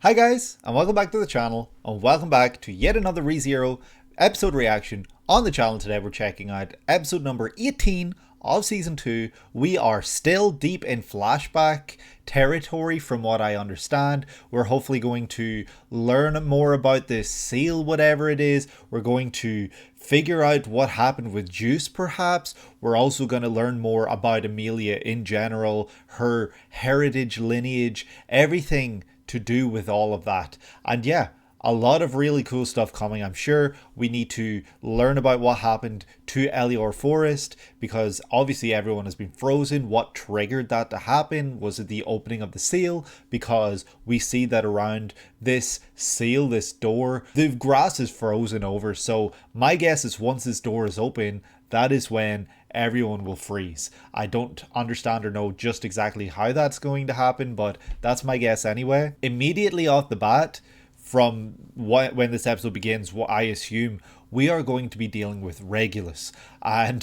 Hi guys, and welcome back to the channel, and welcome back to yet another ReZero episode reaction. On the channel today we're checking out episode number 18 of season 2. We are still deep in flashback territory from what I understand. We're hopefully going to learn more about this seal, whatever it is. We're going to figure out what happened with Juice perhaps. We're also going to learn more about Emilia in general, her heritage, lineage, everything to do with all of that. And yeah, a lot of really cool stuff coming. I'm sure we need to learn about what happened to Elior Forest, because obviously everyone has been frozen. What triggered that to happen? Was it the opening of the seal? Because we see that around this seal, this door, the grass is frozen over. So my guess is once this door is open, that is when everyone will freeze. I don't understand or know just exactly how that's going to happen, but that's my guess anyway. Immediately off the bat, from when this episode begins, what I assume we are going to be dealing with Regulus, and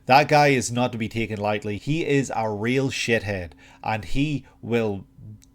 that guy is not to be taken lightly. He is a real shithead, and he will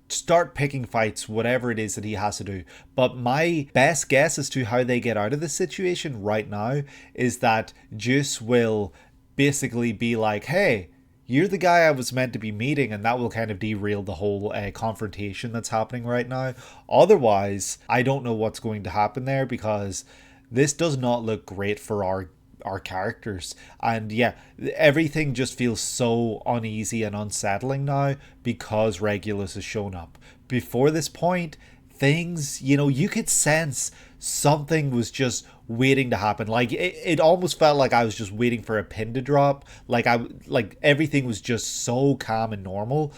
start picking fights, whatever it is that he has to do. But my best guess as to how they get out of this situation right now is that Juice will basically be like, hey, you're the guy I was meant to be meeting, and that will kind of derail the whole confrontation that's happening right now. Otherwise, I don't know what's going to happen there, because this does not look great for our characters. And yeah, everything just feels so uneasy and unsettling now because Regulus has shown up. Before this point, things, you could sense something was just waiting to happen. Like it almost felt like I was just waiting for a pin to drop. Like everything was just so calm and normal.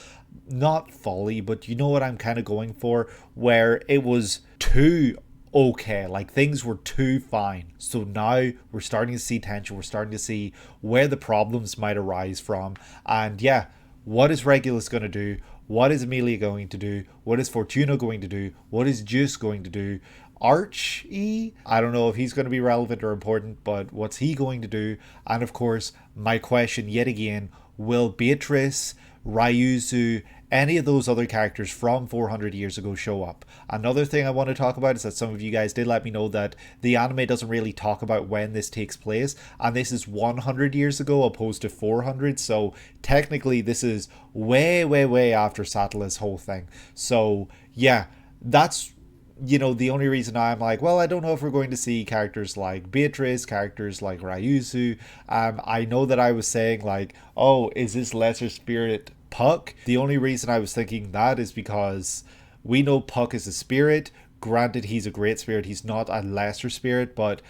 Not fully, but you know what I'm kind of going for, where it was too okay, like things were too fine. So now we're starting to see tension. We're starting to see where the problems might arise from. And yeah, what is Regulus going to do? What is Emilia going to do? What is Fortuna going to do? What is Juice going to do? Archie, I don't know if he's going to be relevant or important, but what's he going to do? And of course, my question yet again, will Beatrice, Ryuzu, any of those other characters from 400 years ago show up? Another thing I want to talk about is that some of you guys did let me know that the anime doesn't really talk about when this takes place, and this is 100 years ago opposed to 400, so technically this is way after Satala's whole thing. So yeah, that's the only reason I'm like, well, I don't know if we're going to see characters like Beatrice, characters like Ryuzu. I know that I was saying like, oh, is this lesser spirit Puck? The only reason I was thinking that is because we know Puck is a spirit. Granted, he's a great spirit. He's not a lesser spirit, but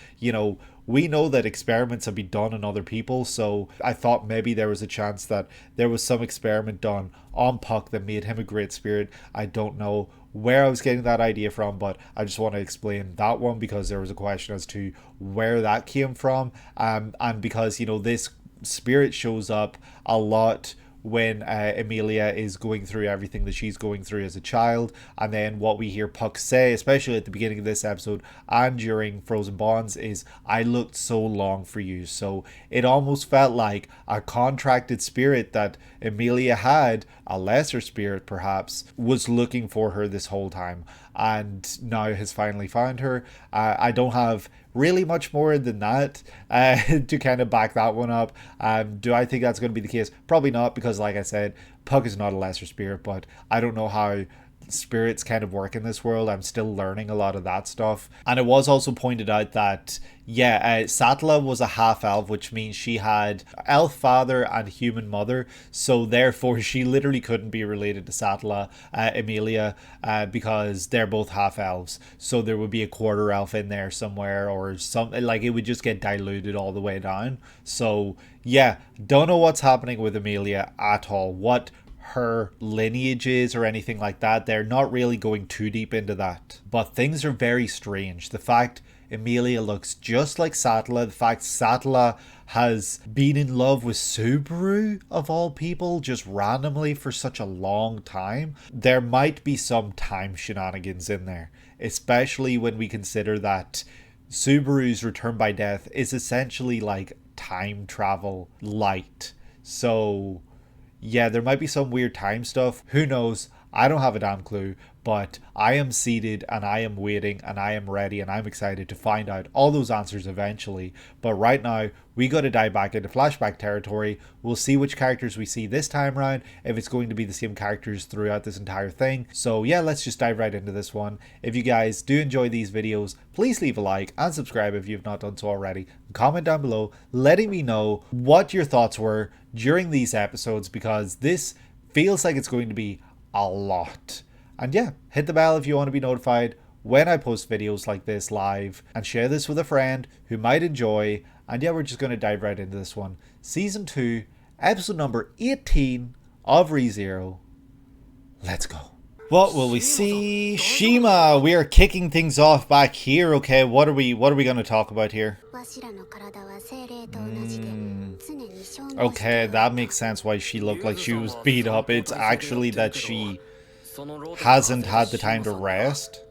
we know that experiments have been done on other people, so I thought maybe there was a chance that there was some experiment done on Puck that made him a great spirit. I don't know where I was getting that idea from, but I just want to explain that one because there was a question as to where that came from, and because this spirit shows up a lot when Emilia is going through everything that she's going through as a child. And then what we hear Puck say, especially at the beginning of this episode and during Frozen Bonds, is, I looked so long for you. So it almost felt like a contracted spirit that Emilia had, a lesser spirit perhaps, was looking for her this whole time and now has finally found her. I don't have really much more than that to kind of back that one up. Do I think that's going to be the case? Probably not, because like I said, Puck is not a lesser spirit, but I don't know how spirits kind of work in this world. I'm still learning a lot of that stuff. And it was also pointed out that Satala was a half elf, which means she had elf father and human mother, so therefore she literally couldn't be related to Satala, Emilia, because they're both half elves. So there would be a quarter elf in there somewhere, or something, like it would just get diluted all the way down. So yeah, don't know what's happening with Emilia at all, what her lineage is or anything like that. They're not really going too deep into that, but things are very strange. The fact Emilia looks just like Satala, the fact Satala has been in love with Subaru of all people just randomly for such a long time. There might be some time shenanigans in there, especially when we consider that Subaru's return by death is essentially like time travel light. So yeah, there might be some weird time stuff. Who knows? I don't have a damn clue. but I am seated and I am waiting and I am ready and I'm excited to find out all those answers eventually. But right now, we got to dive back into flashback territory. We'll see which characters we see this time around, if it's going to be the same characters throughout this entire thing. So yeah, let's just dive right into this one. If you guys do enjoy these videos, please leave a like and subscribe if you've not done so already. Comment down below letting me know what your thoughts were during these episodes, because this feels like it's going to be a lot. And yeah, hit the bell if you want to be notified when I post videos like this live, and share this with a friend who might enjoy. And yeah, we're just going to dive right into this one. Season 2, episode number 18 of ReZero. Let's go. What will we see? Shima, we are kicking things off back here. Okay, what are we going to talk about here? Okay, that makes sense why she looked like she was beat up. It's actually that she hasn't had the time to rest.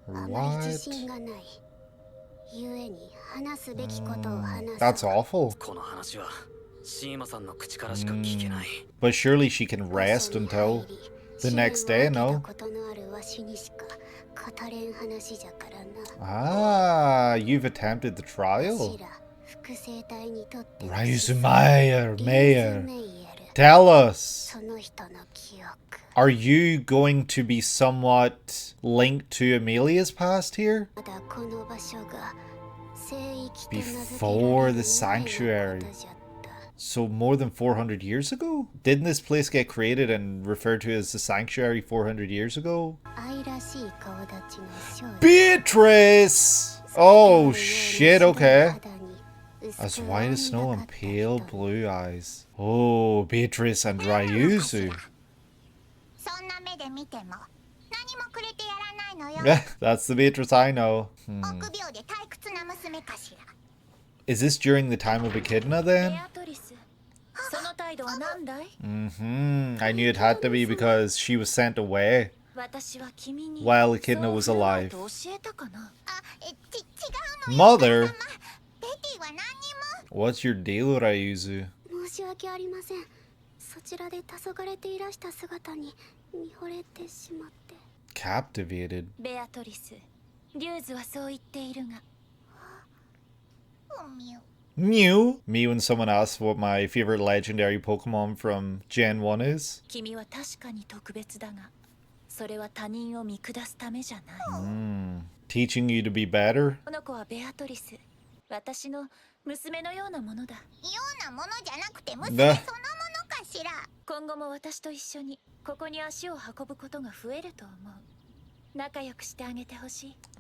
What? That's awful. But surely she can rest until the next day, no? Ah, you've attempted the trial. Ryuzu Mayor, tell us. Are you going to be somewhat linked to Emilia's past here? Before the sanctuary. So more than 400 years ago? Didn't this place get created and referred to as the sanctuary 400 years ago? Beatrice! Oh shit, okay. As white as snow and pale blue eyes. Oh, Beatrice and Ryuzu. That's the Beatrice I know. Is this during the time of Echidna then? I knew it had to be because she was sent away while Echidna was alive. Mother? What's your deal, Ryuzu? Captivated. Mew? Me when someone asks what my favorite legendary Pokemon from Gen 1 is. Teaching you to be better?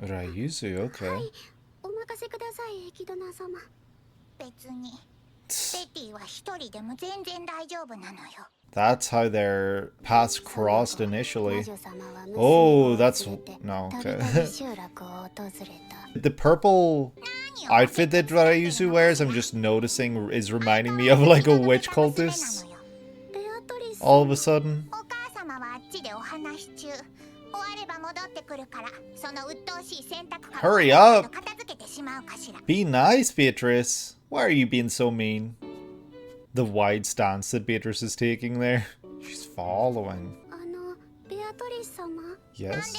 Ryuzu, okay. That's how their paths crossed initially. Oh, that's... no, okay. The purple outfit that Ryuzu wears, I'm just noticing, is reminding me of like a witch cultist. All of a sudden. Hurry up! Be nice, Beatrice. Why are you being so mean? The wide stance that Beatrice is taking there. She's following. Yes?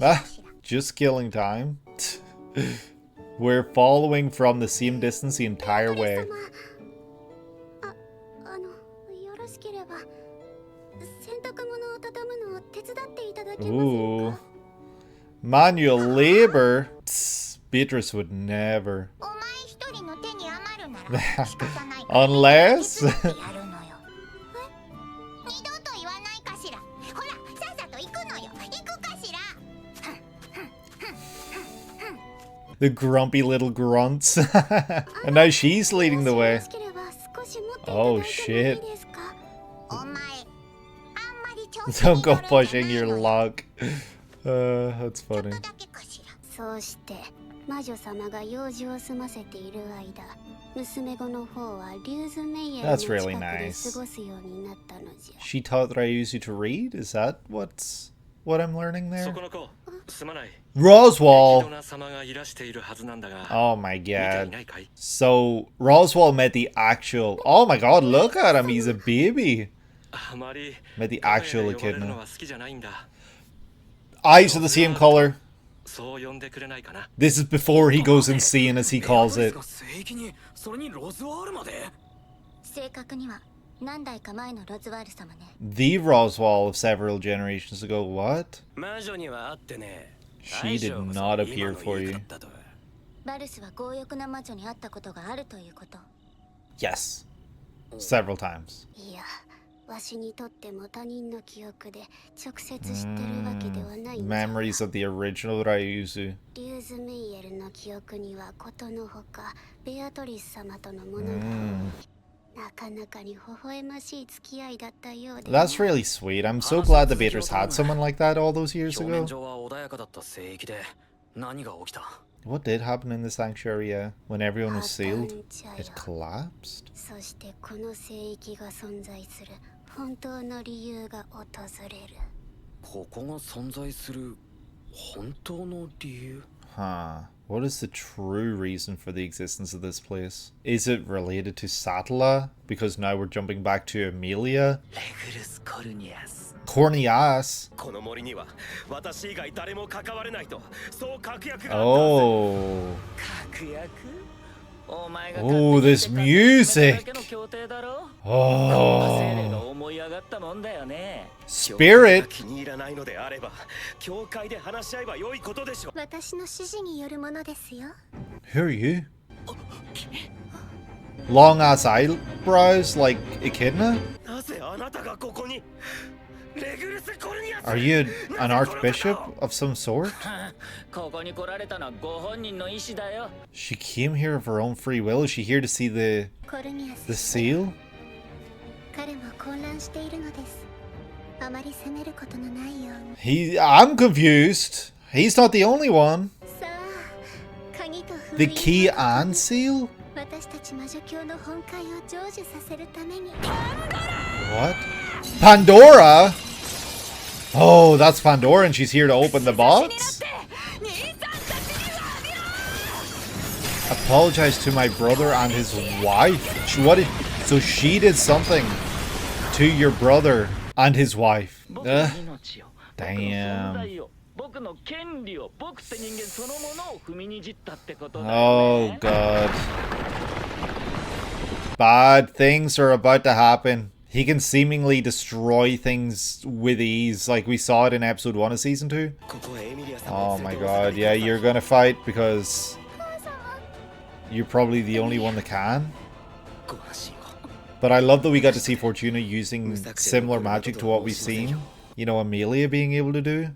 Ah, just killing time. We're following from the same distance the entire way. Ooh. Manual labor? Beatrice would never. Unless... the grumpy little grunts. And now she's leading the way. Oh shit. Don't go pushing your luck. That's funny. That's really nice. She taught Ryuzu to read? Is that what I'm learning there? Roswell. Oh my god. So Roswell met the actual. Oh my god, look at him. He's a baby. Met the actual echidna. Eyes are the same color. This is before he goes insane, as he calls it. The Roswell of several generations ago. What? She did not appear for you. Yes. Several times. Memories of the original Ryuzu. That's really sweet. I'm so glad the Baiters had someone like that all those years ago. What did happen in the sanctuary when everyone was sealed? It collapsed? Huh. What is the true reason for the existence of this place? Is it related to Satella? Because now we're jumping back to Emilia? Corneas. Oh. Oh, this music. Oh. Spirit. Who are you? Long ass eyebrows like Echidna? Are you an archbishop of some sort? She came here of her own free will. Is she here to see the seal? I'm confused. He's not the only one. The key and seal? What? Pandora? Oh, that's Pandora and she's here to open the box? Apologize to my brother and his wife. So she did something to your brother and his wife. Damn. Oh god. Bad things are about to happen. He can seemingly destroy things with ease, like we saw it in episode 1 of season 2. Oh my god, yeah, you're gonna fight because you're probably the only one that can. But I love that we got to see Fortuna using similar magic to what we've seen. You know, Emilia being able to do.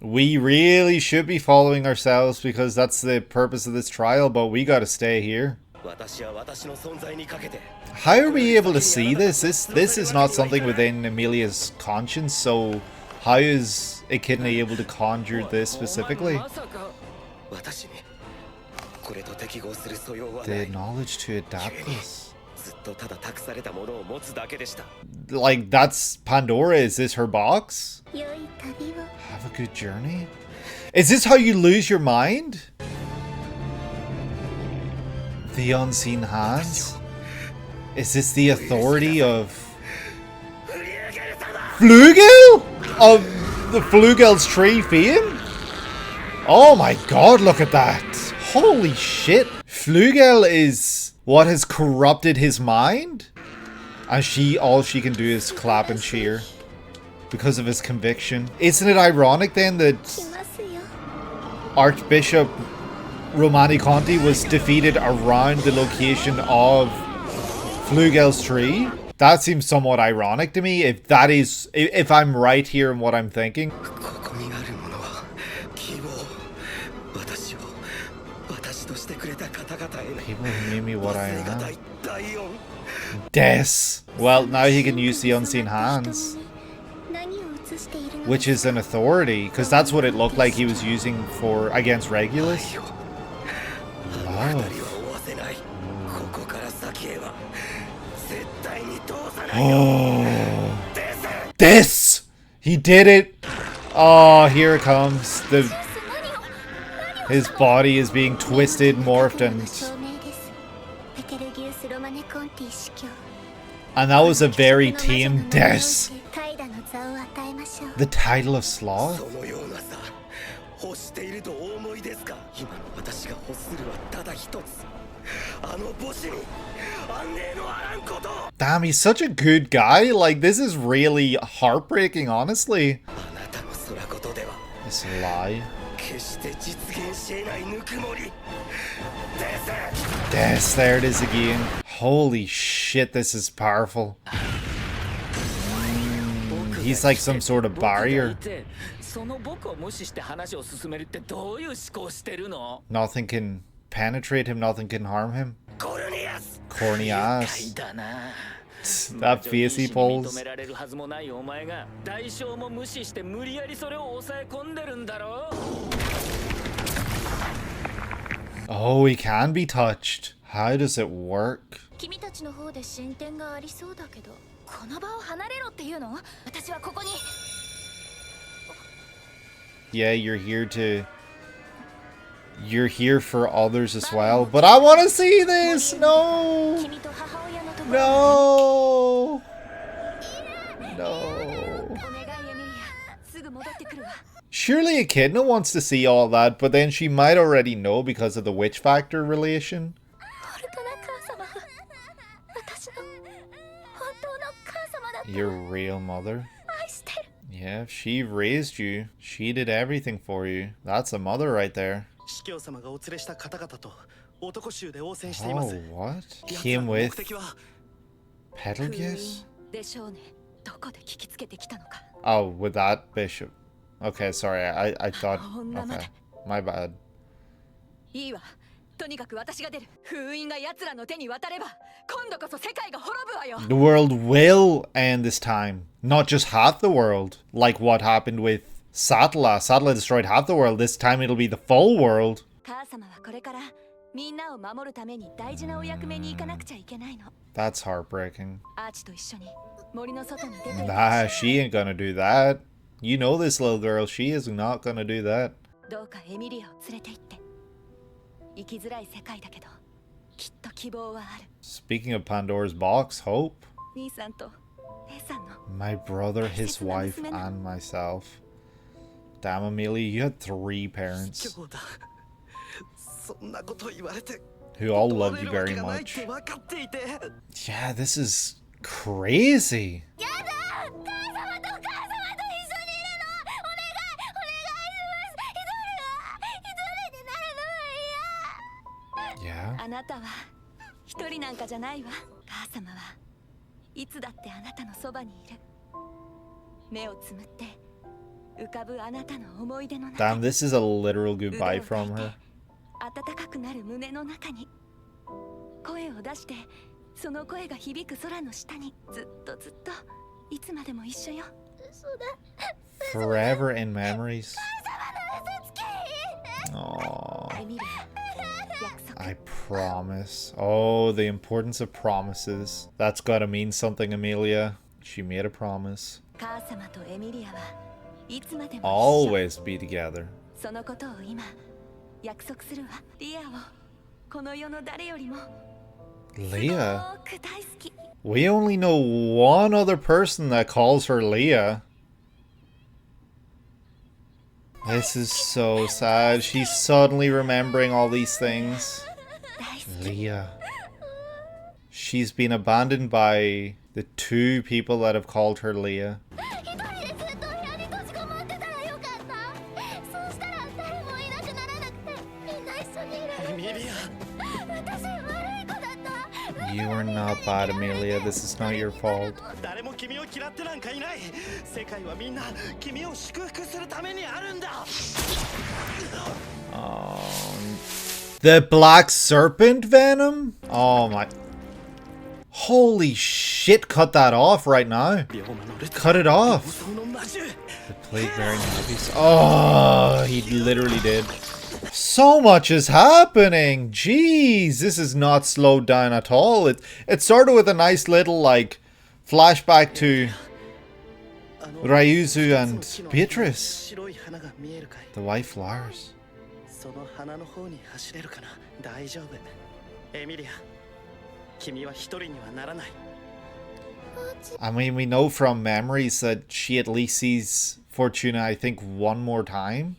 We really should be following ourselves because that's the purpose of this trial, but we gotta stay here. How are we able to see this? This is not something within Emilia's conscience, so how is Echidna able to conjure this specifically? The knowledge to adapt this. Like, that's Pandora. Is this her box? Have a good journey. Is this how you lose your mind? The unseen hands? Is this the authority of Flugel? Of the Flugel's tree fame? Oh my god, look at that. Holy shit. Flugel is what has corrupted his mind? And all she can do is clap and cheer because of his conviction. Isn't it ironic then that Archbishop Romani-Conti was defeated around the location of Flugel's tree? That seems somewhat ironic to me, if I'm right here in what I'm thinking. People who made me what I am. Death. Well, now he can use the unseen hands, which is an authority, because that's what it looked like he was using against Regulus. Love. Oh, this! He did it! Oh, here it comes. His body is being twisted, morphed, and that was a very tame death. The title of Sloth? Damn, he's such a good guy. Like, this is really heartbreaking, honestly. This lie. Yes, there it is again. Holy shit, this is powerful. He's like some sort of barrier. Nothing can penetrate him, nothing can harm him. Corny ass. That face he pulls. Oh, he can be touched. How does it work? Yeah, you're here for others as well. But I want to see this! No! No! No. Surely Echidna wants to see all that, but then she might already know because of the witch factor relation. Your real mother? Yeah, she raised you. She did everything for you. That's a mother right there. Oh, what? Came with Betelgeuse? Oh, with that bishop. Okay, sorry, I thought... Okay, my bad. The world will end this time. Not just half the world. Like what happened with Satla. Satla destroyed half the world. This time it'll be the full world. That's heartbreaking. Nah, she ain't gonna do that. You know this little girl, she is not gonna do that. Speaking of Pandora's box, hope. My brother, his wife, and myself. Damn, Emilia, you had 3 parents who all loved you very much. Yeah, this is crazy. Yeah. Damn, this is a literal goodbye from her. Forever in memories. Aww. I promise. Oh, the importance of promises. That's gotta mean something, Emilia. She made a promise. Always be together. Leah? We only know one other person that calls her Leah. This is so sad. She's suddenly remembering all these things. Leah. She's been abandoned by the 2 people that have called her Leah. You are not bad, Emilia. This is not your fault. Oh, the black serpent venom? Oh my... Holy shit, cut that off right now. Cut it off. The plague bearing hobbies. Oh, he literally did. So much is happening. Jeez, this is not slowed down at all. It started with a nice little like Flashback to Ryuzu and Beatrice. The white flowers. I mean, we know from memories that she at least sees Fortuna, I think, one more time.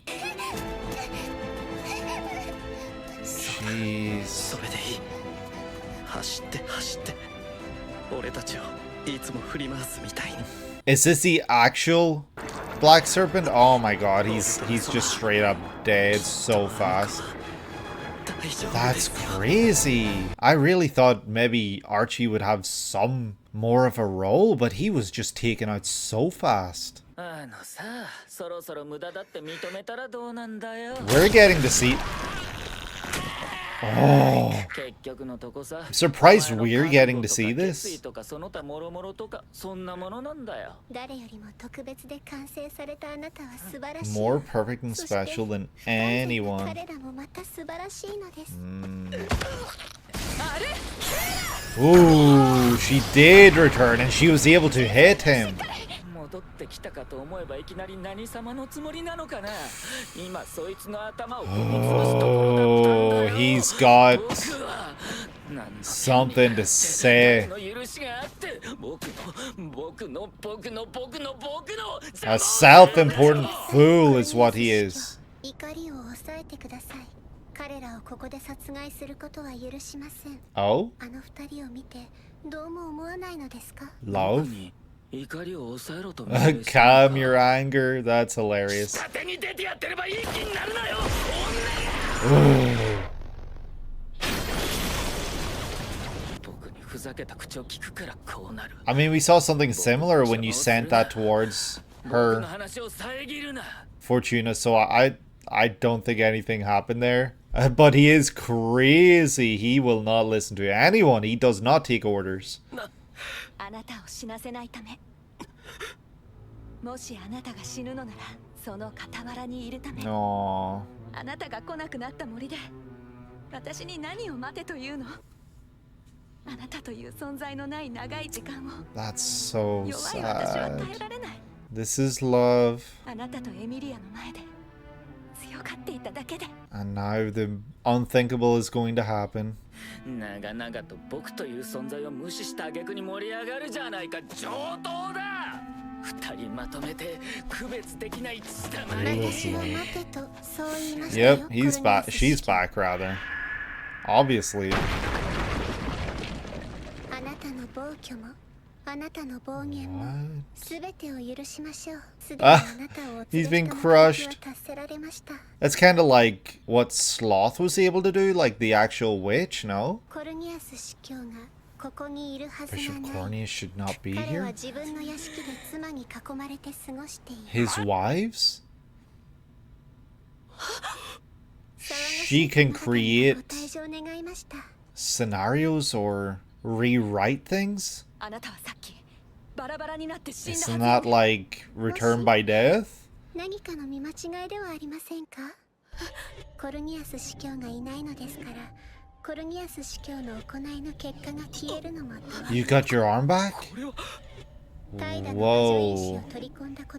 Jeez. Is this the actual Black Serpent? Oh my god, he's just straight up dead so fast. That's crazy. I really thought maybe Archie would have some more of a role, but he was just taken out so fast. We're getting to see... Oh, I'm surprised we're getting to see this. More perfect and special than anyone. Ooh, she did return and she was able to hit him. Oh, he's got something to say. A self-important fool is what he is. Oh? Love? Calm your anger. That's hilarious. I mean, we saw something similar when you sent that towards her, Fortuna, so I don't think anything happened there. But he is crazy. He will not listen to anyone. He does not take orders. No. That's so sad. This is love. And now the unthinkable is going to happen. Yep, he's back. She's back, rather. Obviously. He's been crushed. That's kind of like what Sloth was able to do, like the actual witch, no? Bishop Cornelius should not be here. His wives? She can create scenarios or rewrite things? Isn't that like return by death? You got your arm back? Whoa.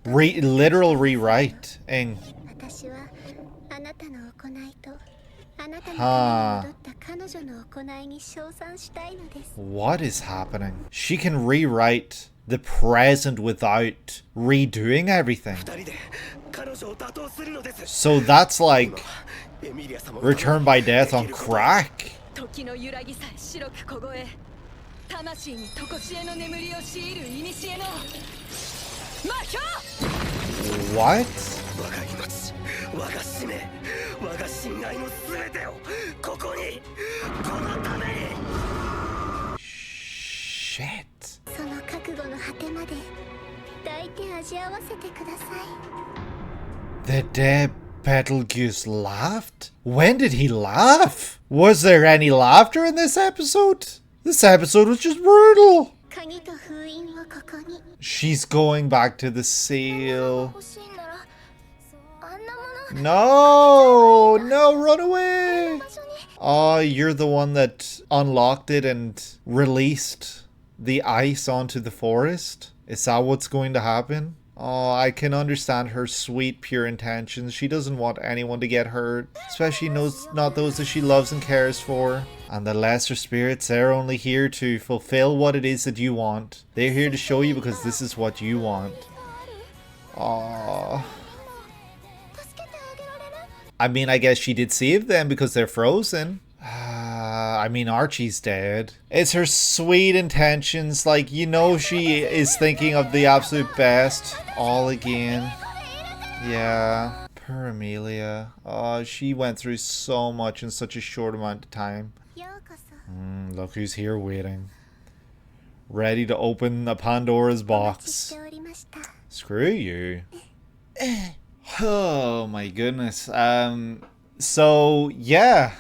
Literal rewrite. Huh. What is happening? She can rewrite the present without redoing everything. So that's like return by death on crack. What? Shit. The dead Betelgeuse laughed? When did he laugh? Was there any laughter in this episode? This episode was just brutal. She's going back to the seal. No, no, run away. Oh, you're the one that unlocked it and released the ice onto the forest? Is that what's going to happen? Oh, I can understand her sweet, pure intentions. She doesn't want anyone to get hurt, especially not those that she loves and cares for. And the lesser spirits, they're only here to fulfill what it is that you want. They're here to show you because this is what you want. Aww. I mean, I guess she did save them because they're frozen. I mean, Archie's dead. It's her sweet intentions. Like, you know, she is thinking of the absolute best. All again. Yeah. Poor Emilia. Oh, she went through so much in such a short amount of time. Look who's here waiting. Ready to open a Pandora's box. Screw you. Oh my goodness. So yeah,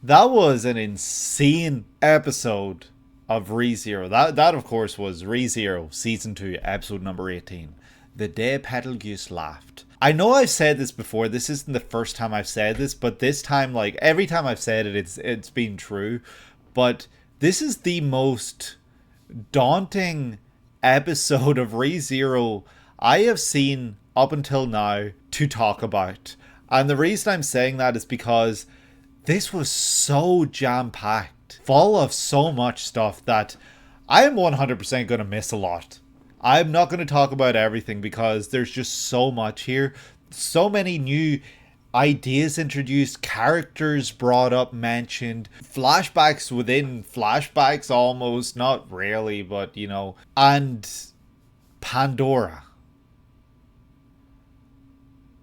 that was an insane episode of ReZero. That of course was ReZero Season 2, episode number 18. The Day Betelgeuse Laughed. I know I've said this before, this isn't the first time I've said this, but this time, like, every time I've said it, it's been true. But this is the most daunting episode of ReZero I have seen up until now to talk about. And the reason I'm saying that is because this was so jam-packed, full of so much stuff that I am 100% going to miss a lot. I'm not going to talk about everything because there's just so much here. So many new ideas introduced, characters brought up, mentioned, flashbacks within flashbacks almost, not really, but you know, and Pandora.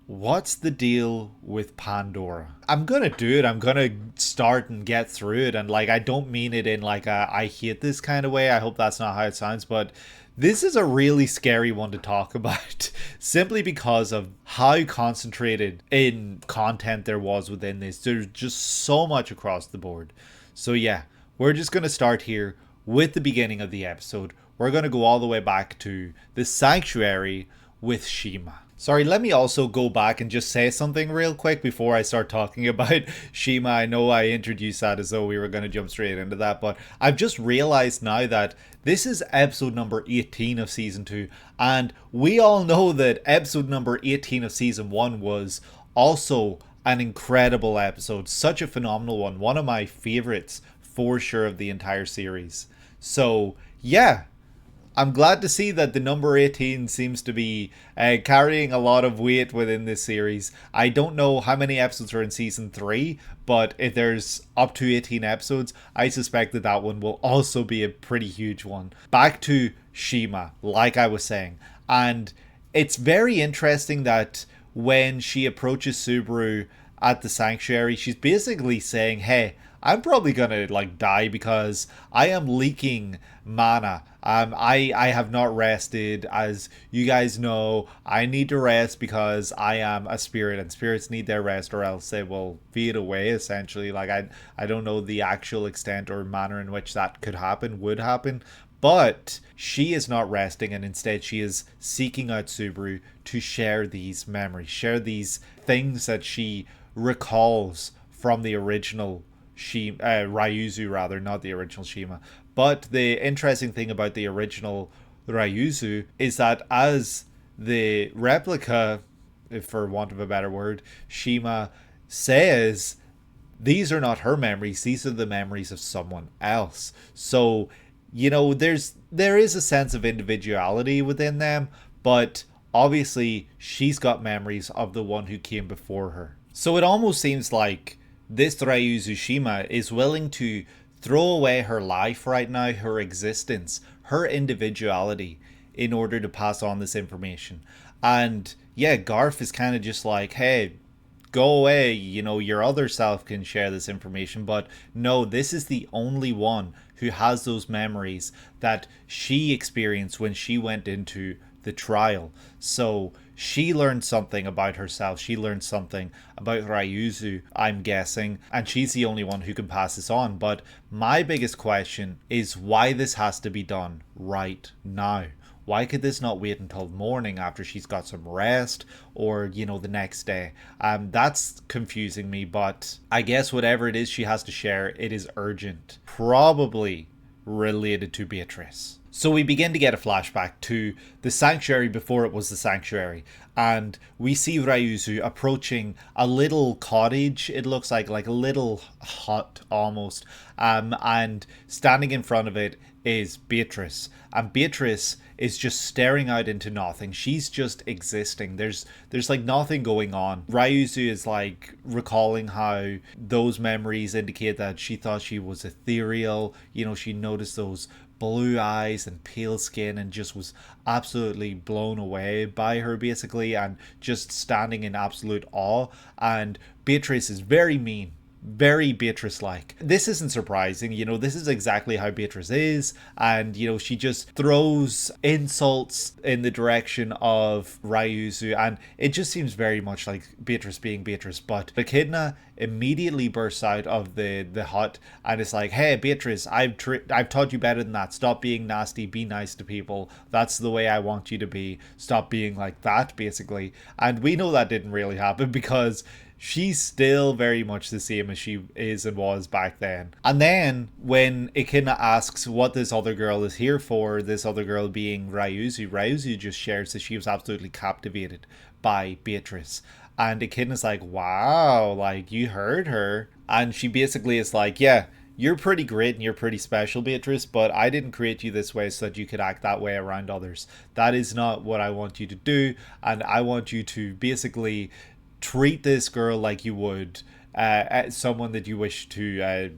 What's the deal with Pandora? I'm gonna do it. I'm gonna start and get through it. And like, I don't mean it in like a I hate this kind of way. I hope that's not how it sounds. But this is a really scary one to talk about. Simply because of how concentrated in content there was within this. There's just so much across the board. So yeah, we're just gonna start here with the beginning of the episode. We're gonna go all the way back to the sanctuary with Shima. Sorry, let me also go back and just say something real quick before I start talking about Shima. I know I introduced that as though we were going to jump straight into that, but I've just realized now that this is episode number 18 of season 2, and we all know that episode number 18 of season 1 was also an incredible episode, such a phenomenal one of my favorites for sure of the entire series. So yeah, I'm glad to see that the number 18 seems to be carrying a lot of weight within this series. I don't know how many episodes are in season 3, but if there's up to 18 episodes, I suspect that that one will also be a pretty huge one. Back to Shima, like I was saying. And it's very interesting that when she approaches Subaru at the sanctuary, she's basically saying, hey, I'm probably gonna like die because I am leaking mana. I have not rested. As you guys know, I need to rest because I am a spirit and spirits need their rest or else they will fade away essentially. Like I don't know the actual extent or manner in which that would happen. But she is not resting and instead she is seeking out Subaru to share these memories, share these things that she recalls from the original Ryuzu rather, not the original Shima. But the interesting thing about the original Ryuzu is that as the replica, if for want of a better word, Shima says these are not her memories, these are the memories of someone else. So, you know, there is a sense of individuality within them, but obviously she's got memories of the one who came before her. So it almost seems like this Ryuzu Shima is willing to throw away her life right now, her existence, her individuality, in order to pass on this information. And yeah, Garf is kind of just like, hey, go away, you know, your other self can share this information. But no, this is the only one who has those memories that she experienced when she went into the trial. So she learned something about herself. She learned something about Ryuzu, I'm guessing, and she's the only one who can pass this on. But my biggest question is why this has to be done right now. Why could this not wait until morning after she's got some rest or, you know, the next day? That's confusing me, but I guess whatever it is she has to share, it is urgent. Probably related to Beatrice. So we begin to get a flashback to the sanctuary before it was the sanctuary, and we see Ryuzu approaching a little cottage. It looks like a little hut almost, and standing in front of it is Beatrice, and Beatrice is just staring out into nothing. She's just existing. There's like nothing going on. Ryuzu is like recalling how those memories indicate that she thought she was ethereal. You know, she noticed those blue eyes and pale skin and just was absolutely blown away by her basically, and just standing in absolute awe. And Beatrice is very mean, very Beatrice-like. This isn't surprising, you know, this is exactly how Beatrice is, and you know, she just throws insults in the direction of Ryuzu, and it just seems very much like Beatrice being Beatrice. But Echidna immediately bursts out of the hut and is like, hey Beatrice, I've taught you better than that. Stop being nasty, be nice to people. That's the way I want you to be. Stop being like that, basically. And we know that didn't really happen, because she's still very much the same as she is and was back then. And then when Echidna asks what this other girl is here for, this other girl being Ryuzu just shares that she was absolutely captivated by Beatrice. And Echidna's like, wow, like, you heard her. And she basically is like, yeah, you're pretty great and you're pretty special, Beatrice, but I didn't create you this way so that you could act that way around others. That is not what I want you to do. And I want you to basically treat this girl like you would someone that you wish to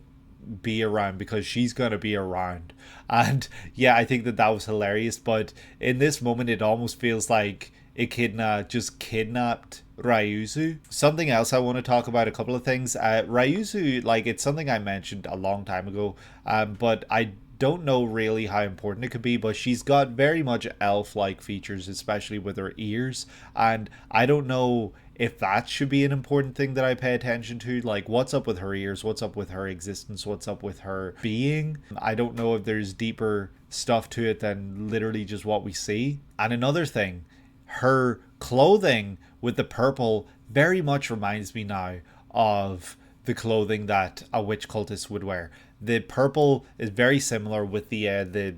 be around, because she's gonna be around. And yeah, I think that was hilarious. But in this moment, it almost feels like Echidna just kidnapped Ryuzu. Something else I want to talk about, a couple of things. Ryuzu, like, it's something I mentioned a long time ago, but I don't know really how important it could be, but she's got very much elf-like features, especially with her ears, and I don't know if that should be an important thing that I pay attention to. Like, what's up with her ears? What's up with her existence? What's up with her being? I don't know if there's deeper stuff to it than literally just what we see. And another thing, her clothing with the purple very much reminds me now of the clothing that a witch cultist would wear. The purple is very similar, with the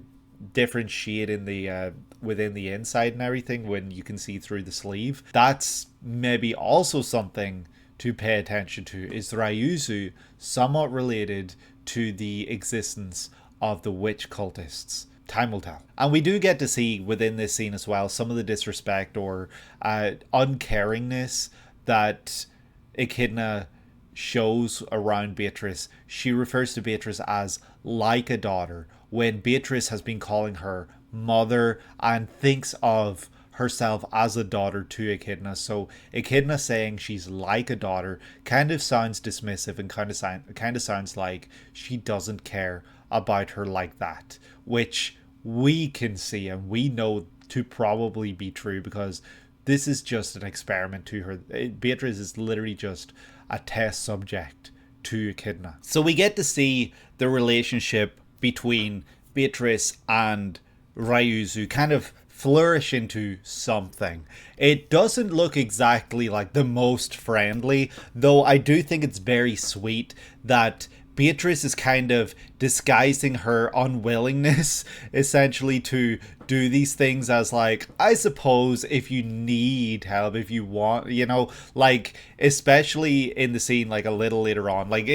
different shade in the within the inside and everything when you can see through the sleeve. That's maybe also something to pay attention to. Is Ryuzu somewhat related to the existence of the witch cultists? Time will tell. And we do get to see within this scene as well some of the disrespect or uncaringness that Echidna shows around Beatrice. She refers to Beatrice as like a daughter, when Beatrice has been calling her mother and thinks of herself as a daughter to Echidna. So Echidna saying she's like a daughter kind of sounds dismissive, and kind of sounds like she doesn't care about her like that, which we can see and we know to probably be true, because this is just an experiment to her. Beatrice is literally just a test subject to Echidna. So we get to see the relationship between Beatrice and Ryuzu kind of flourish into something. It doesn't look exactly like the most friendly, though I do think it's very sweet that Beatrice is kind of disguising her unwillingness essentially to do these things as like, I suppose if you need help, if you want, you know, like, especially in the scene like a little later on, like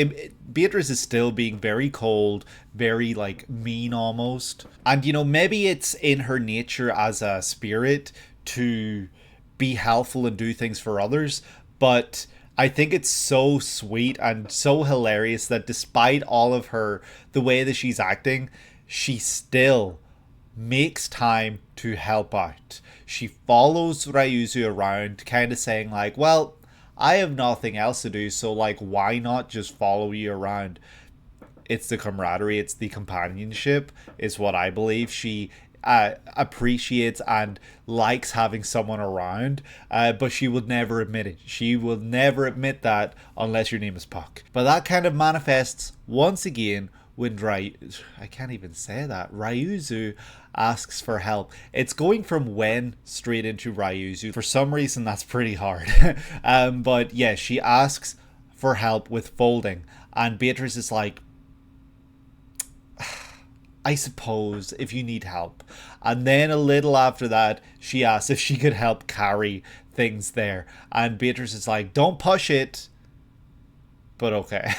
Beatrice is still being very cold, very like mean almost. And you know, maybe it's in her nature as a spirit to be helpful and do things for others, but I think it's so sweet and so hilarious that despite all of the way that she's acting, she still makes time to help out. She follows Ryuzu around, kind of saying like, well, I have nothing else to do, so like, why not just follow you around? It's the camaraderie, it's the companionship, is what I believe. She appreciates and likes having someone around, but she would never admit it. She will never admit that unless your name is Puck. But that kind of manifests once again when Ryuzu asks for help. It's going from when straight into Ryuzu. For some reason, that's pretty hard. But yeah, she asks for help with folding, and Beatrice is like, I suppose, if you need help. And then a little after that, she asks if she could help carry things there. And Beatrice is like, don't push it. But okay.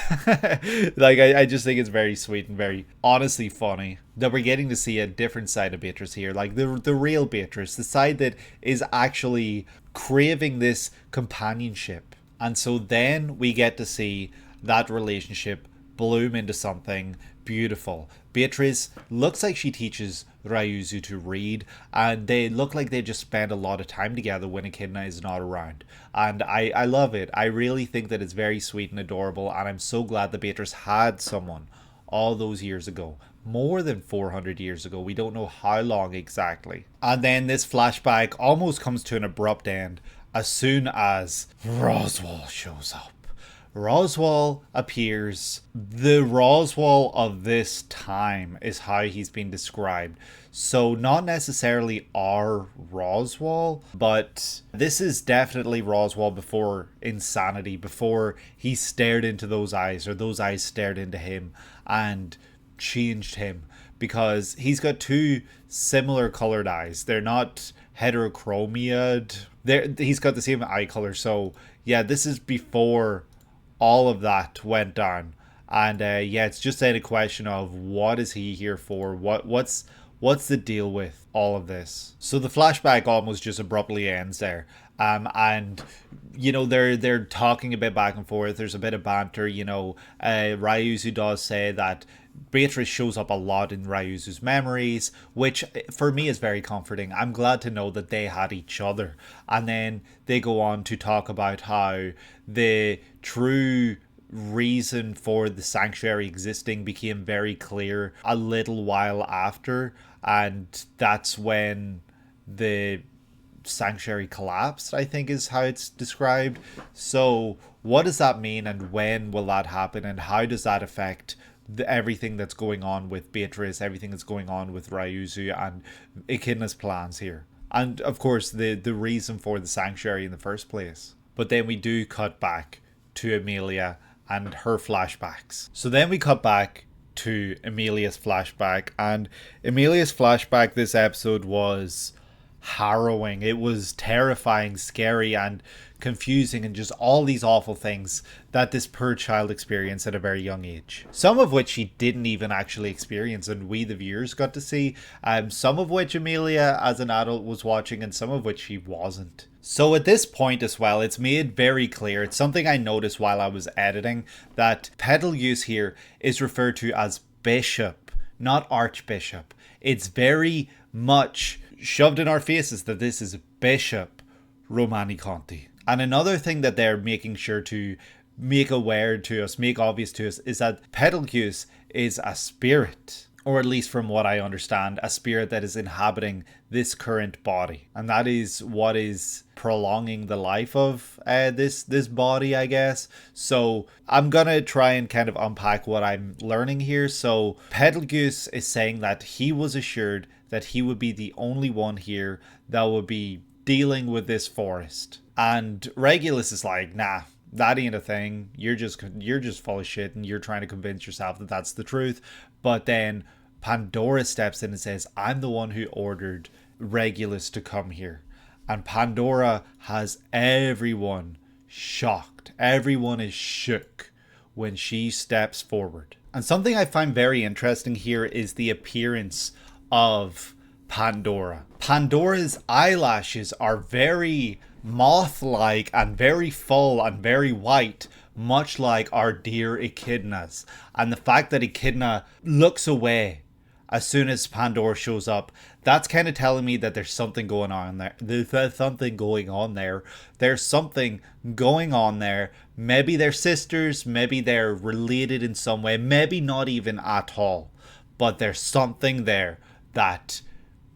Like, I just think it's very sweet and very honestly funny that we're getting to see a different side of Beatrice here. Like, the real Beatrice, the side that is actually craving this companionship. And so then we get to see that relationship bloom into something beautiful. Beatrice looks like she teaches Ryuzu to read, and they look like they just spend a lot of time together when Echidna is not around. And I love it. I really think that it's very sweet and adorable, and I'm so glad that Beatrice had someone all those years ago. More than 400 years ago. We don't know how long exactly. And then this flashback almost comes to an abrupt end as soon as Roswaal shows up. Roswaal appears. The Roswaal of this time is how he's been described. So not necessarily our Roswaal, but this is definitely Roswaal before insanity, before he stared into those eyes, or those eyes stared into him and changed him, because he's got two similar colored eyes. They're not heterochromiad. He's got the same eye color. So yeah, this is before all of that went down. And yeah, it's just a question of what is he here for? What's the deal with all of this? So the flashback almost just abruptly ends there. And you know, they're talking a bit back and forth. There's a bit of banter. You know, Ryuzu does say that Beatrice shows up a lot in Ryuzu's memories, which for me is very comforting. I'm glad to know that they had each other. And then they go on to talk about how the true reason for the sanctuary existing became very clear a little while after, and that's when the sanctuary collapsed, I think is how it's described. So what does that mean, and when will that happen, and how does that affect everything that's going on with Beatrice, everything that's going on with Ryuzu and Echidna's plans here, and of course the reason for the sanctuary in the first place. But then we do cut back to Emilia and her flashbacks. So then we cut back to Emilia's flashback, and Emilia's flashback this episode was harrowing. It was terrifying, scary, and confusing, and just all these awful things that this poor child experienced at a very young age. Some of which she didn't even actually experience, and we the viewers got to see. Some of which Emilia as an adult was watching, and some of which she wasn't. So at this point as well, it's made very clear, it's something I noticed while I was editing, that Betelgeuse here is referred to as bishop, not archbishop. It's very much shoved in our faces that this is Bishop Romani-Conti. And another thing that they're making sure to make aware to us, make obvious to us, is that Betelgeuse is a spirit, or at least from what I understand, a spirit that is inhabiting this current body. And that is what is prolonging the life of this body, I guess. So I'm gonna try and kind of unpack what I'm learning here. So Betelgeuse is saying that he was assured that he would be the only one here that would be dealing with this forest. And Regulus is like, nah, that ain't a thing. You're just full of shit, and you're trying to convince yourself that that's the truth. But then Pandora steps in and says, I'm the one who ordered Regulus to come here. And Pandora has everyone shocked. Everyone is shook when she steps forward. And something I find very interesting here is the appearance of Pandora. Pandora's eyelashes are very moth-like and very full and very white, much like our dear Echidna's. And the fact that Echidna looks away as soon as Pandora shows up, that's kind of telling me that there's something going on there. There's something going on there. There's something going on there. Maybe they're sisters, maybe they're related in some way, maybe not even at all. But there's something there that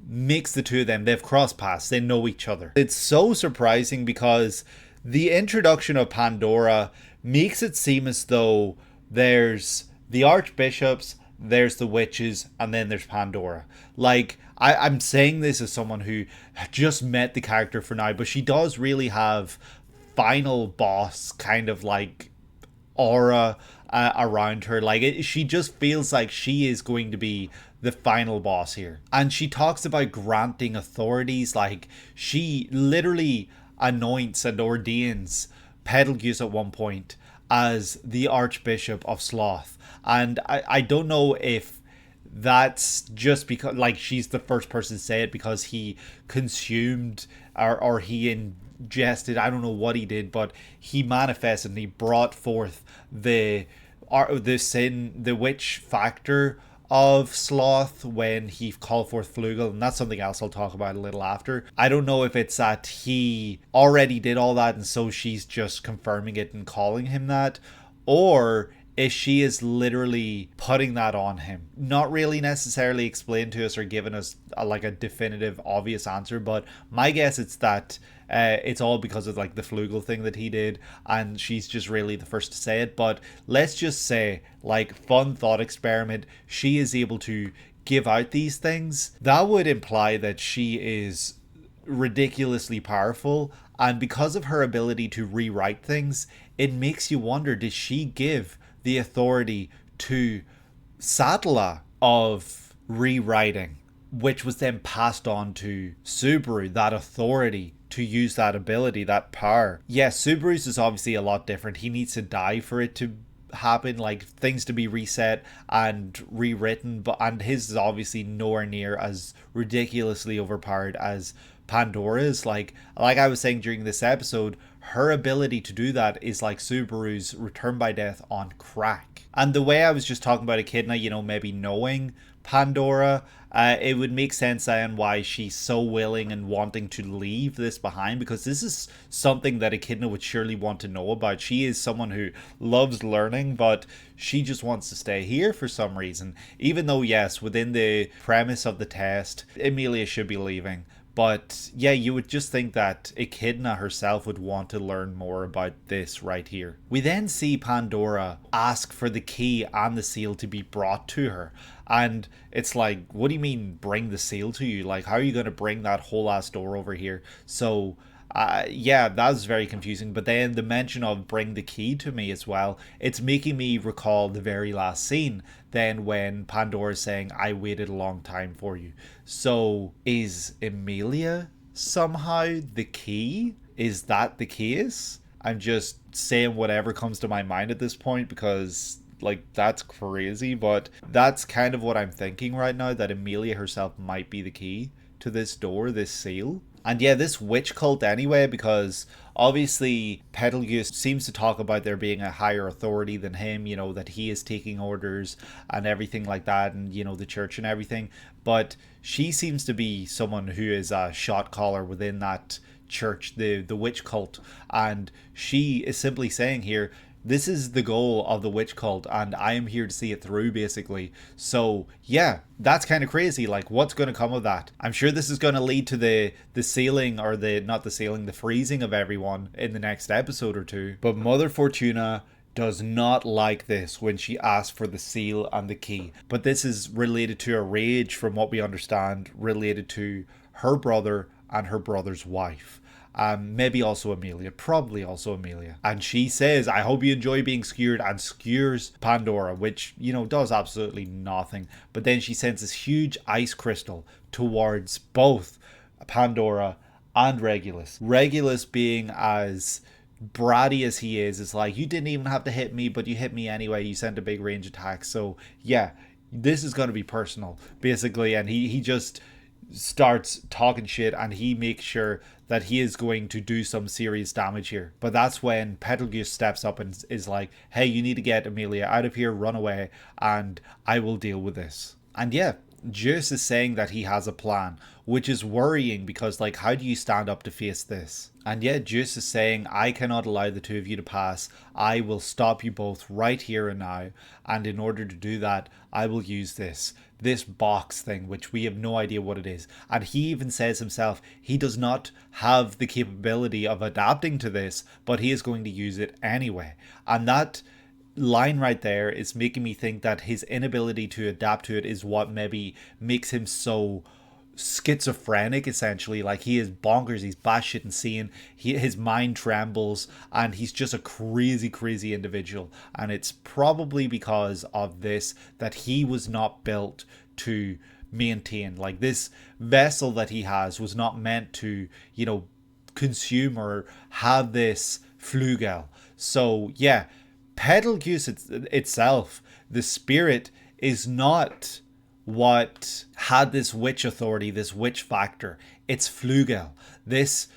makes the two of them, they've crossed paths, they know each other. It's so surprising because the introduction of Pandora makes it seem as though there's the archbishops, there's the witches, and then there's Pandora. Like, I'm saying this as someone who just met the character for now, but she does really have final boss kind of like aura around her. Like, she just feels like she is going to be the final boss here. And she talks about granting authorities, like she literally anoints and ordains Betelgeuse at one point as the Archbishop of Sloth. And I don't know if that's just because like she's the first person to say it because he consumed or he ingested, I don't know what he did, but he manifested and he brought forth the witch factor of Sloth when he called forth Flugel, and that's something else I'll talk about a little after. I don't know if it's that he already did all that and so she's just confirming it and calling him that, or if she is literally putting that on him. Not really necessarily explained to us or given us like a definitive obvious answer, but my guess it's that it's all because of like the Flugel thing that he did and she's just really the first to say it. But let's just say, like, fun thought experiment, she is able to give out these things. That would imply that she is ridiculously powerful, and because of her ability to rewrite things, it makes you wonder, did she give the authority to Satala of rewriting, which was then passed on to Subaru, that authority to use that ability, that power? Yes, Subaru's is obviously a lot different. He needs to die for it to happen, like things to be reset and rewritten, and his is obviously nowhere near as ridiculously overpowered as Pandora's. Like I was saying during this episode, her ability to do that is like Subaru's return by death on crack. And the way I was just talking about Echidna, you know, maybe knowing Pandora, it would make sense then why she's so willing and wanting to leave this behind, because this is something that Echidna would surely want to know about. She is someone who loves learning, but she just wants to stay here for some reason. Even though, yes, within the premise of the test, Emilia should be leaving. But yeah, you would just think that Echidna herself would want to learn more about this right here. We then see Pandora ask for the key and the seal to be brought to her. And it's like, what do you mean bring the seal to you? Like, how are you going to bring that whole ass door over here? So yeah, that was very confusing. But then the mention of bring the key to me as well, it's making me recall the very last scene then when Pandora's saying, I waited a long time for you. So is Emilia somehow the key? Is that the case? I'm just saying whatever comes to my mind at this point because, like, that's crazy, but that's kind of what I'm thinking right now, that Emilia herself might be the key to this door, this seal. And yeah, this witch cult anyway, because obviously Betelgeuse seems to talk about there being a higher authority than him, you know, that he is taking orders and everything like that, and, you know, the church and everything. But she seems to be someone who is a shot caller within that church, the witch cult. And she is simply saying here, this is the goal of the witch cult and I am here to see it through, basically. So yeah, that's kind of crazy. Like, what's going to come of that? I'm sure this is going to lead to the sealing, or the freezing of everyone in the next episode or two. But Mother Fortuna does not like this when she asks for the seal and the key. But this is related to a rage, from what we understand, related to her brother and her brother's wife. Maybe also Emilia, probably also Emilia. And she says, I hope you enjoy being skewered, and skewers Pandora, which, you know, does absolutely nothing. But then she sends this huge ice crystal towards both Pandora and Regulus. Regulus, being as bratty as he is like, you didn't even have to hit me, but you hit me anyway. You sent a big range attack. So yeah, this is going to be personal, basically. And he just starts talking shit, and he makes sure that he is going to do some serious damage here. But that's when Betelgeuse steps up and is like, hey, you need to get Emilia out of here, run away, and I will deal with this. And yeah, Zeus is saying that he has a plan, which is worrying because, like, how do you stand up to face this? And yet Zeus is saying, I cannot allow the two of you to pass. I will stop you both right here and now. And in order to do that, I will use this box thing, which we have no idea what it is. And he even says himself, he does not have the capability of adapting to this, but he is going to use it anyway. And that line right there is making me think that his inability to adapt to it is what maybe makes him so schizophrenic, essentially. Like, he is bonkers, he's batshit insane, his mind trembles, and he's just a crazy individual. And it's probably because of this that he was not built to maintain. Like, this vessel that he has was not meant to, consume or have this flugel. So yeah, Betelgeuse itself, the spirit, is not what had this witch authority, this witch factor. It's flugel, this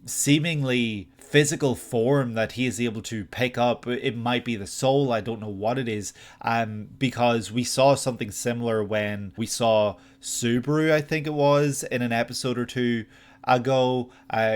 seemingly physical form that he is able to pick up. It might be the soul, I don't know what it is, because we saw something similar when we saw Subaru, I think it was, in an episode or two ago,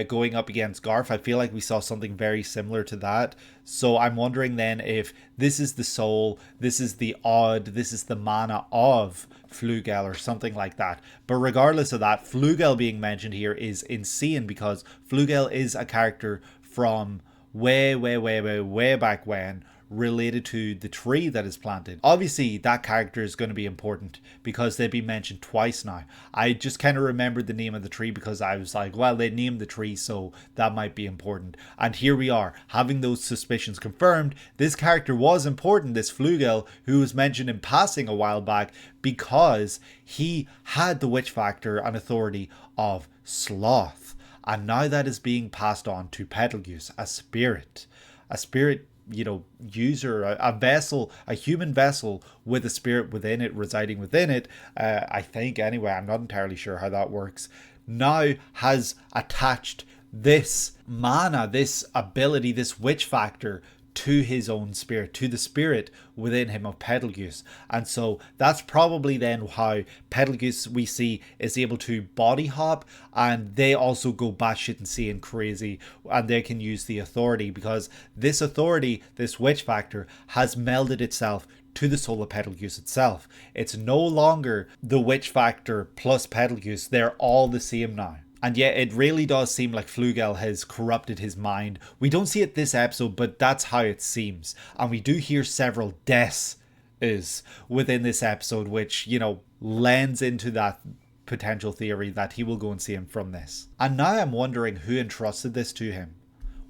going up against Garth. I feel like we saw something very similar to that. So I'm wondering then if this is the soul, this is the this is the mana of Flugel or something like that. But regardless of that, Flugel being mentioned here is insane, because Flugel is a character from way back when, related to the tree that is planted. Obviously that character is going to be important because they've been mentioned twice now. I just kind of remembered the name of the tree because I was like, well, they named the tree, so that might be important. And here we are, having those suspicions confirmed. This character was important, this Flugel, who was mentioned in passing a while back, because he had the witch factor and authority of sloth. And now that is being passed on to Betelgeuse, a spirit user, a vessel, a human vessel with a spirit within it, residing within it. I think, anyway, I'm not entirely sure how that works. Now has attached this mana, this ability, this witch factor to his own spirit, to the spirit within him of Betelgeuse. And so that's probably then how Betelgeuse, we see, is able to body hop, and they also go batshit insane crazy, and they can use the authority, because this authority, this witch factor, has melded itself to the soul of Betelgeuse itself. It's no longer the witch factor plus Betelgeuse, they're all the same now. And yet it really does seem like Flugel has corrupted his mind. We don't see it this episode, but that's how it seems. And we do hear several deaths within this episode, which, lends into that potential theory that he will go and see him from this. And now I'm wondering who entrusted this to him.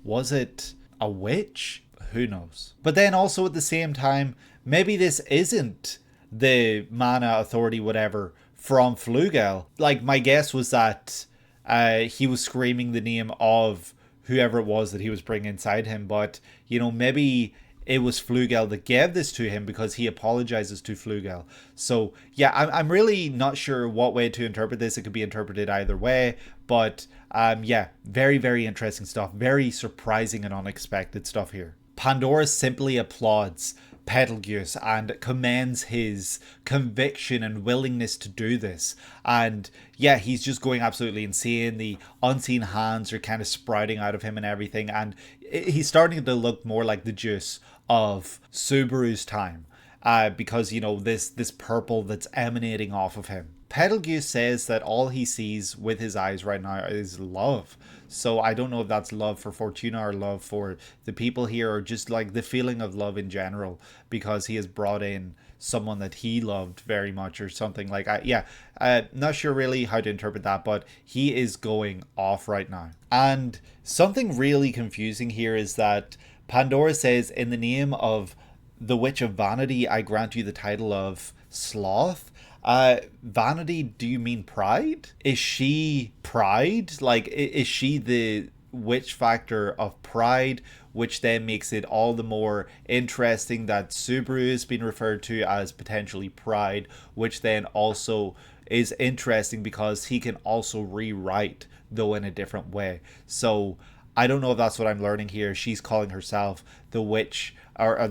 Was it a witch? Who knows? But then also at the same time, maybe this isn't the mana authority, whatever, from Flugel. Like, my guess was that he was screaming the name of whoever it was that he was bringing inside him. But, maybe it was Flugel that gave this to him because he apologizes to Flugel. So, yeah, I'm really not sure what way to interpret this. It could be interpreted either way. But, yeah, very, very interesting stuff. Very surprising and unexpected stuff here. Pandora simply applauds Betelgeuse and commends his conviction and willingness to do this. And yeah, he's just going absolutely insane. The unseen hands are kind of sprouting out of him and everything, and he's starting to look more like the Juice of Subaru's time, because this purple that's emanating off of him. Betelgeuse says that all he sees with his eyes right now is love. So I don't know if that's love for Fortuna or love for the people here, or just like the feeling of love in general, because he has brought in someone that he loved very much or something like that. Yeah, not sure really how to interpret that, but he is going off right now. And something really confusing here is that Pandora says, in the name of the Witch of Vanity, I grant you the title of Sloth. Vanity, do you mean pride? Is she pride? Like, is she the witch factor of pride, which then makes it all the more interesting that Subaru has been referred to as potentially pride, which then also is interesting because he can also rewrite, though in a different way. So I don't know if that's what I'm learning here. She's calling herself the witch, or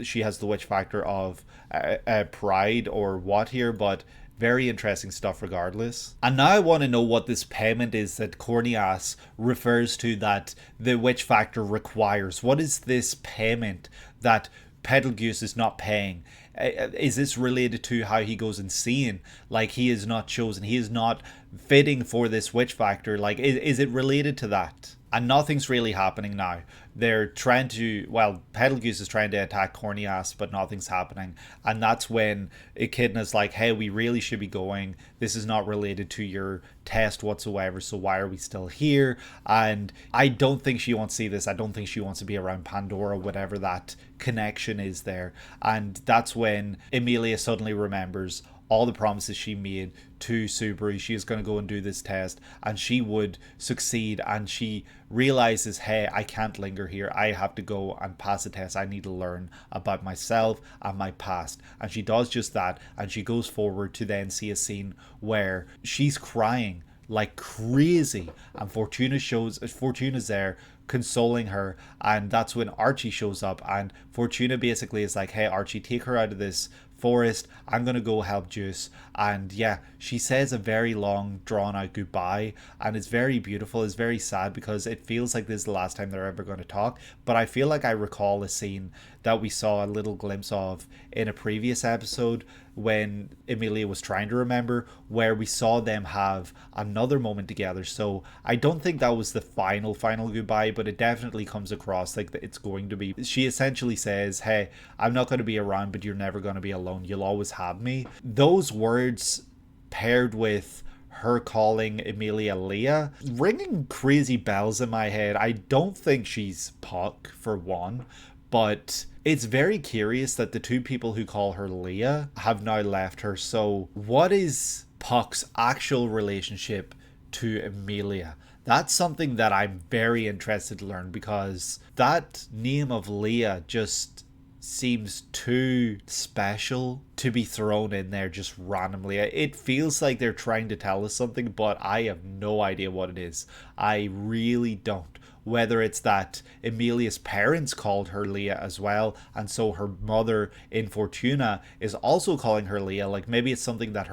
she has the witch factor of pride or what here, but very interesting stuff regardless. And now I want to know what this payment is that Corneas refers to that the witch factor requires. What is this payment that Betelgeuse is not paying? Is this related to how he goes insane? Like, he is not chosen, he is not fitting for this witch factor? Like, is it related to that? And nothing's really happening now. They're trying to, Betelgeuse is trying to attack Corneas, but nothing's happening. And that's when Echidna's like, hey, we really should be going. This is not related to your test whatsoever, so why are we still here? And I don't think she wants to see this. I don't think she wants to be around Pandora, whatever that connection is there. And that's when Emilia suddenly remembers all the promises she made to Subaru. She is going to go and do this test and she would succeed, and she realizes, hey, I can't linger here. I have to go and pass the test. I need to learn about myself and my past. And she does just that, and she goes forward to then see a scene where she's crying like crazy, and Fortuna's there consoling her, and that's when Archie shows up, and Fortuna basically is like, hey Archie, take her out of this forest, I'm gonna go help Juice. And yeah, she says a very long drawn out goodbye, and it's very beautiful. It's very sad because it feels like this is the last time they're ever going to talk, but I feel like I recall a scene that we saw a little glimpse of in a previous episode when Emilia was trying to remember, where we saw them have another moment together. So I don't think that was the final goodbye, but it definitely comes across like it's going to be. She essentially says, hey, I'm not going to be around, but you're never going to be alone. You'll always have me. Those words paired with her calling Emilia Leah, ringing crazy bells in my head. I don't think she's Puck, for one, but it's very curious that the two people who call her Leah have now left her. So what is Puck's actual relationship to Emilia? That's something that I'm very interested to learn, because that name of Leah just seems too special to be thrown in there just randomly. It feels like they're trying to tell us something, but I have no idea what it is. I really don't. Whether it's that Emilia's parents called her Leah as well, and so her mother in Fortuna is also calling her Leah. Like maybe it's something that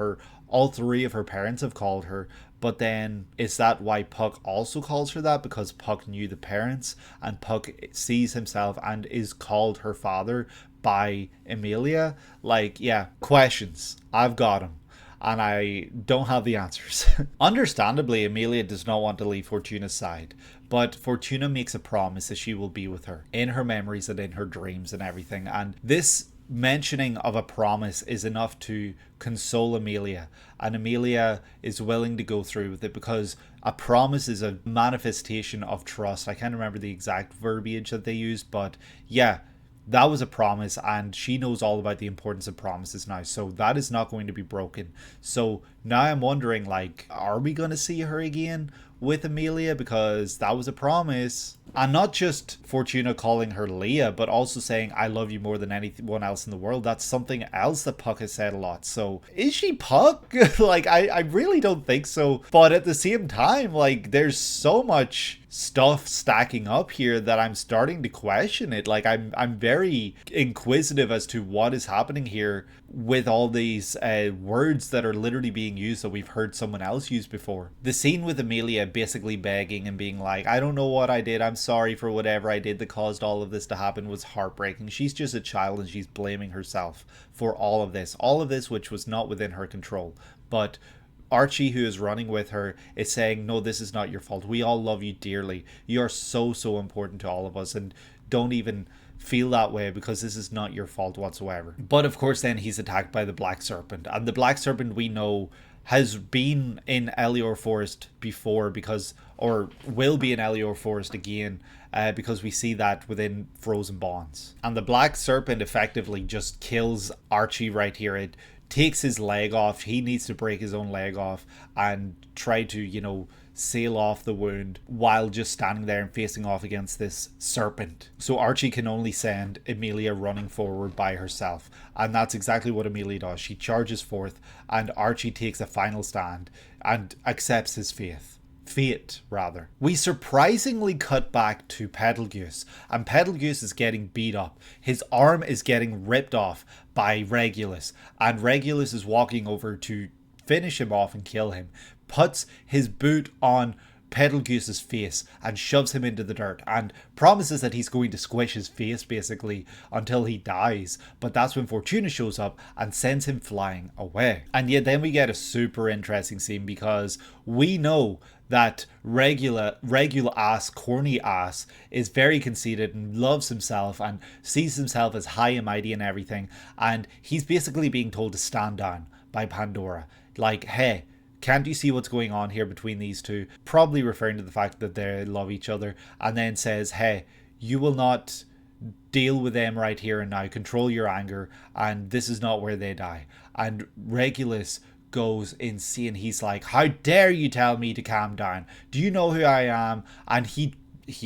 all three of her parents have called her. But then is that why Puck also calls her that? Because Puck knew the parents, and Puck sees himself and is called her father by Emilia? Like, yeah, questions. I've got them, and I don't have the answers. Understandably, Emilia does not want to leave Fortuna's side, but Fortuna makes a promise that she will be with her in her memories and in her dreams and everything. And this mentioning of a promise is enough to console Emilia, and Emilia is willing to go through with it because a promise is a manifestation of trust. I can't remember the exact verbiage that they used, but yeah, that was a promise, and she knows all about the importance of promises now, so that is not going to be broken. So now I'm wondering, like, are we going to see her again with Emilia? Because that was a promise. And not just Fortuna calling her Leah, but also saying, I love you more than anyone else in the world. That's something else that Puck has said a lot. So is she Puck? Like, I really don't think so. But at the same time, like, there's so much stuff stacking up here that I'm starting to question it. Like, I'm very inquisitive as to what is happening here with all these words that are literally being used that we've heard someone else use before. The scene with Emilia basically begging and being like, I don't know what I did, I'm sorry for whatever I did that caused all of this to happen, was heartbreaking. She's just a child and she's blaming herself for all of this which was not within her control. But Archie, who is running with her, is saying, no, this is not your fault. We all love you dearly. You are so important to all of us, and don't even feel that way because this is not your fault whatsoever. But of course then he's attacked by the Black Serpent, and the Black Serpent, we know, has been in Elior Forest before, because, or will be in Elior Forest again, because we see that within Frozen Bonds. And the Black Serpent effectively just kills Archie right here. It takes his leg off. He needs to break his own leg off and try to, seal off the wound while just standing there and facing off against this serpent. So Archie can only send Emilia running forward by herself, and that's exactly what Emilia does. She charges forth, and Archie takes a final stand and accepts his fate. We surprisingly cut back to Betelgeuse, and Betelgeuse is getting beat up. His arm is getting ripped off by Regulus, and Regulus is walking over to finish him off and kill him, puts his boot on Betelgeuse's face and shoves him into the dirt and promises that he's going to squish his face basically until he dies. But that's when Fortuna shows up and sends him flying away. And yet then we get a super interesting scene, because we know that regular ass, corny ass, is very conceited and loves himself and sees himself as high and mighty and everything, and he's basically being told to stand down by Pandora. Like, hey, can't you see what's going on here between these two? Probably referring to the fact that they love each other. And then says, hey, you will not deal with them right here and now, control your anger, and this is not where they die. And Regulus goes insane. He's like, how dare you tell me to calm down? Do you know who I am? And he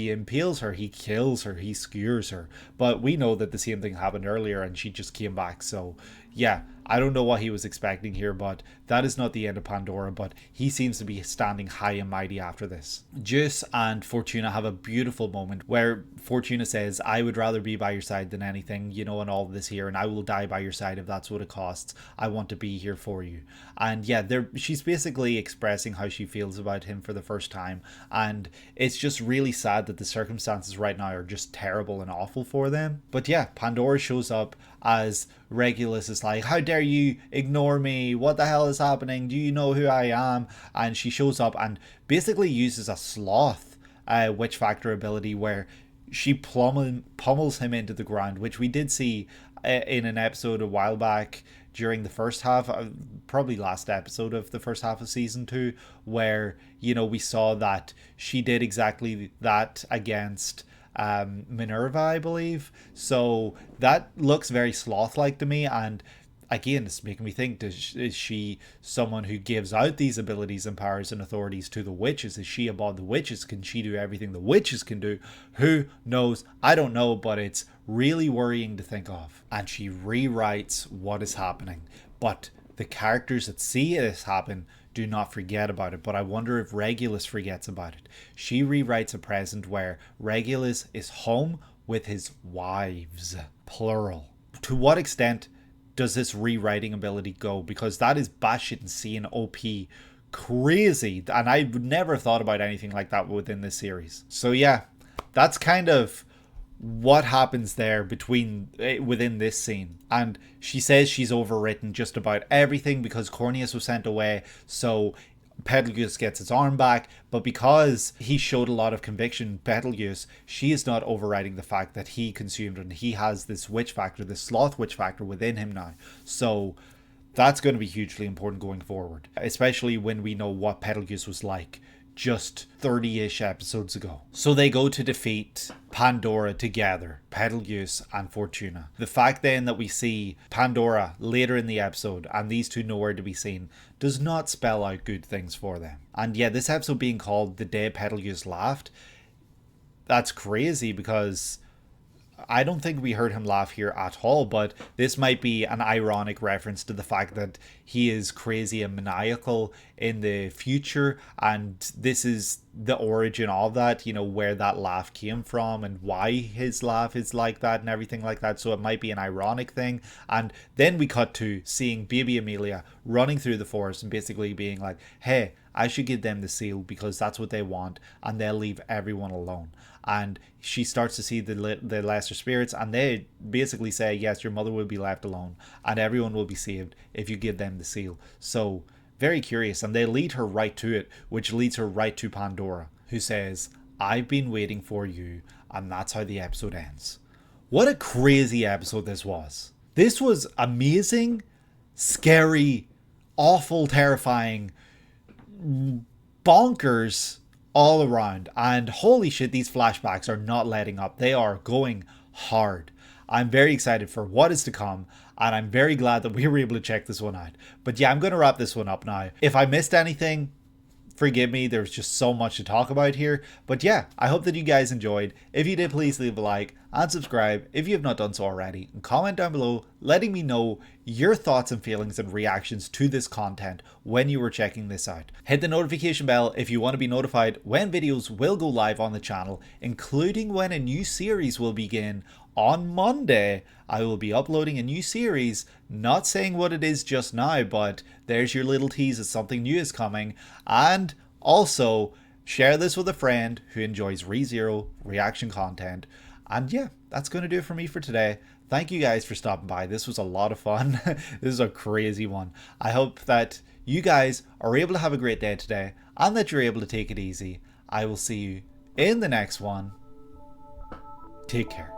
impales her, he kills her, he skewers her. But we know that the same thing happened earlier and she just came back. So yeah, I don't know what he was expecting here, but that is not the end of Pandora. But he seems to be standing high and mighty after this. Juice and Fortuna have a beautiful moment where Fortuna says, I would rather be by your side than anything, you know, and all of this here, and I will die by your side if that's what it costs. I want to be here for you. And yeah, she's basically expressing how she feels about him for the first time, and it's just really sad that the circumstances right now are just terrible and awful for them. But yeah, Pandora shows up as Regulus is like, how dare you ignore me? What the hell is happening? Do you know who I am? And she shows up and basically uses a sloth witch factor ability where she pummels him into the ground, which we did see in an episode a while back during the first half, probably last episode of the first half of season 2, where, you know, we saw that she did exactly that against Minerva, I believe. So that looks very sloth-like to me, and again, it's making me think, is she someone who gives out these abilities and powers and authorities to the witches? Is she above the witches? Can she do everything the witches can do? Who knows? I don't know, but it's really worrying to think of. And she rewrites what is happening. But the characters that see this happen do not forget about it. But I wonder if Regulus forgets about it. She rewrites a present where Regulus is home with his wives, plural. To what extent does this rewriting ability go? Because that is batshit insane, OP, crazy, and I would never have thought about anything like that within this series. So yeah, that's kind of what happens there within this scene. And she says she's overwritten just about everything because Corneus was sent away, so Betelgeuse gets its arm back, but because he showed a lot of conviction, Betelgeuse, she is not overriding the fact that he consumed and he has this witch factor, this sloth witch factor within him now. So that's going to be hugely important going forward, especially when we know what Betelgeuse was like just 30-ish episodes ago. So they go to defeat Pandora together, Betelgeuse and Fortuna. The fact then that we see Pandora later in the episode and these two nowhere to be seen does not spell out good things for them. And yeah, this episode being called The Day Betelgeuse Laughed, that's crazy because I don't think we heard him laugh here at all, but this might be an ironic reference to the fact that he is crazy and maniacal in the future, and this is the origin of that, you know, where that laugh came from and why his laugh is like that and everything like that. So it might be an ironic thing. And then we cut to seeing baby Emilia running through the forest and basically being like, hey, I should give them the seal because that's what they want and they'll leave everyone alone. And she starts to see the lesser spirits and they basically say, yes, your mother will be left alone and everyone will be saved if you give them the seal. So very curious, and they lead her right to it, which leads her right to Pandora, who says, I've been waiting for you, and that's how the episode ends. What a crazy episode this was. This was amazing, scary, awful, terrifying, bonkers all around, and holy shit, these flashbacks are not letting up. They are going hard. I'm very excited for what is to come, and I'm very glad that we were able to check this one out. But yeah, I'm going to wrap this one up now. If I missed anything, forgive me, there's just so much to talk about here. But yeah, I hope that you guys enjoyed. If you did, please leave a like and subscribe if you have not done so already, and comment down below letting me know your thoughts and feelings and reactions to this content when you were checking this out. Hit the notification bell if you want to be notified when videos will go live on the channel, including when a new series will begin. On Monday, I will be uploading a new series, not saying what it is just now, but there's your little tease that something new is coming. And also, share this with a friend who enjoys ReZero reaction content. And yeah, that's going to do it for me for today. Thank you guys for stopping by. This was a lot of fun. This is a crazy one. I hope that you guys are able to have a great day today and that you're able to take it easy. I will see you in the next one. Take care.